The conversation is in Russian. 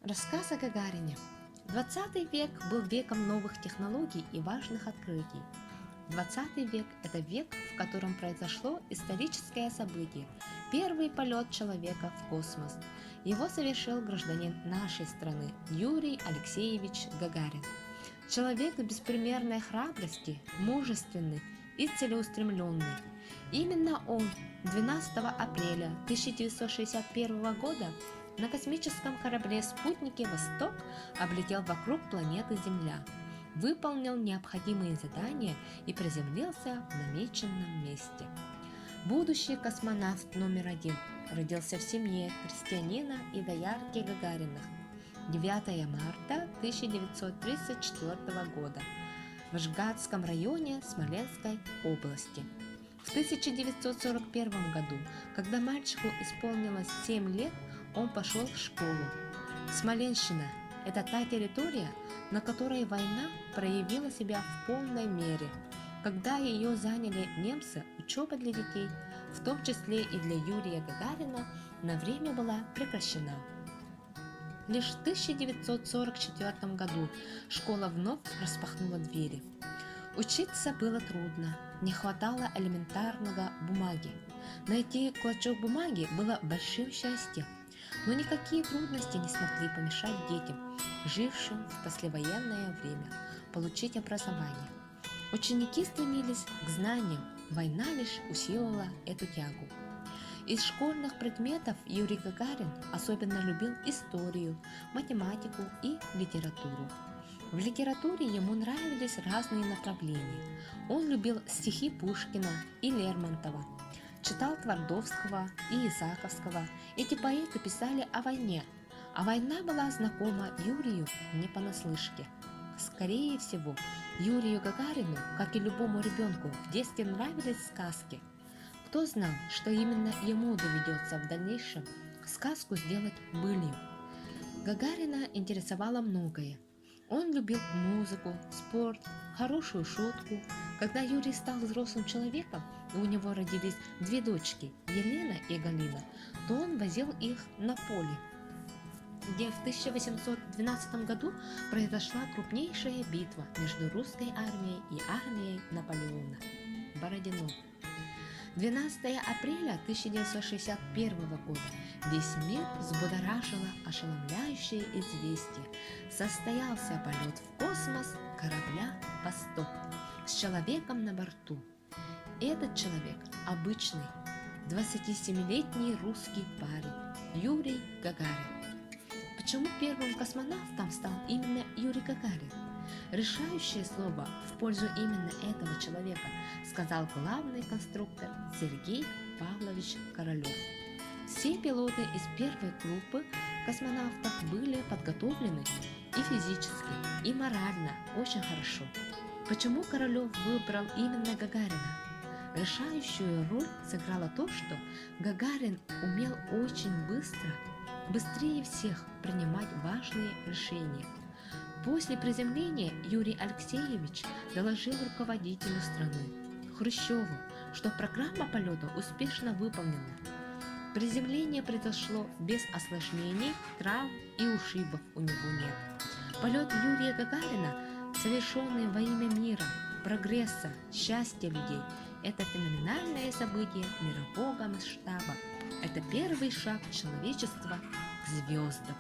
Рассказ о Гагарине. 20 век был веком новых технологий и важных открытий. 20 век – это век, в котором произошло историческое событие – первый полет человека в космос. Его совершил гражданин нашей страны Юрий Алексеевич Гагарин. Человек беспримерной храбрости, мужественный и целеустремленный. Именно он 12 апреля 1961 года на космическом корабле «Спутники Восток» облетел вокруг планеты Земля, выполнил необходимые задания и приземлился в намеченном месте. Будущий космонавт номер один родился в семье крестьянина и доярки Гагариных 9 марта 1934 года в Жгатском районе Смоленской области. В 1941 году, когда мальчику исполнилось 7 лет, он пошел в школу. Смоленщина – это та территория, на которой война проявила себя в полной мере. Когда ее заняли немцы, учеба для детей, в том числе и для Юрия Гагарина, на время была прекращена. Лишь в 1944 году школа вновь распахнула двери. Учиться было трудно, не хватало элементарного бумаги. Найти клочок бумаги было большим счастьем, но никакие трудности не смогли помешать детям, жившим в послевоенное время, получить образование. Ученики стремились к знаниям, война лишь усилила эту тягу. Из школьных предметов Юрий Гагарин особенно любил историю, математику и литературу. В литературе ему нравились разные направления. Он любил стихи Пушкина и Лермонтова, читал Твардовского и Исаковского. Эти поэты писали о войне, а война была знакома Юрию не понаслышке. Скорее всего, Юрию Гагарину, как и любому ребенку, в детстве нравились сказки. Кто знал, что именно ему доведется в дальнейшем сказку сделать былью? Гагарина интересовало многое. Он любил музыку, спорт, хорошую шутку. Когда Юрий стал взрослым человеком, и у него родились 2 дочки, Елена и Галина, то он возил их на поле, где в 1812 году произошла крупнейшая битва между русской армией и армией Наполеона – Бородино. 12 апреля 1961 года весь мир взбудоражило ошеломляющее известие. Состоялся полет в космос корабля «Восток» с человеком на борту. Этот человек – обычный 27-летний русский парень Юрий Гагарин. Почему первым космонавтом стал именно Юрий Гагарин? Решающее слово в пользу именно этого человека сказал главный конструктор Сергей Павлович Королев. Все пилоты из первой группы космонавтов были подготовлены и физически, и морально очень хорошо. Почему Королев выбрал именно Гагарина? Решающую роль сыграло то, что Гагарин умел очень быстрее всех принимать важные решения. После приземления Юрий Алексеевич доложил руководителю страны Хрущеву, что программа полета успешно выполнена. Приземление произошло без осложнений, травм и ушибов у него нет. Полет Юрия Гагарина, совершенный во имя мира, прогресса, счастья людей, это феноменальное событие мирового масштаба. Это первый шаг человечества к звездам.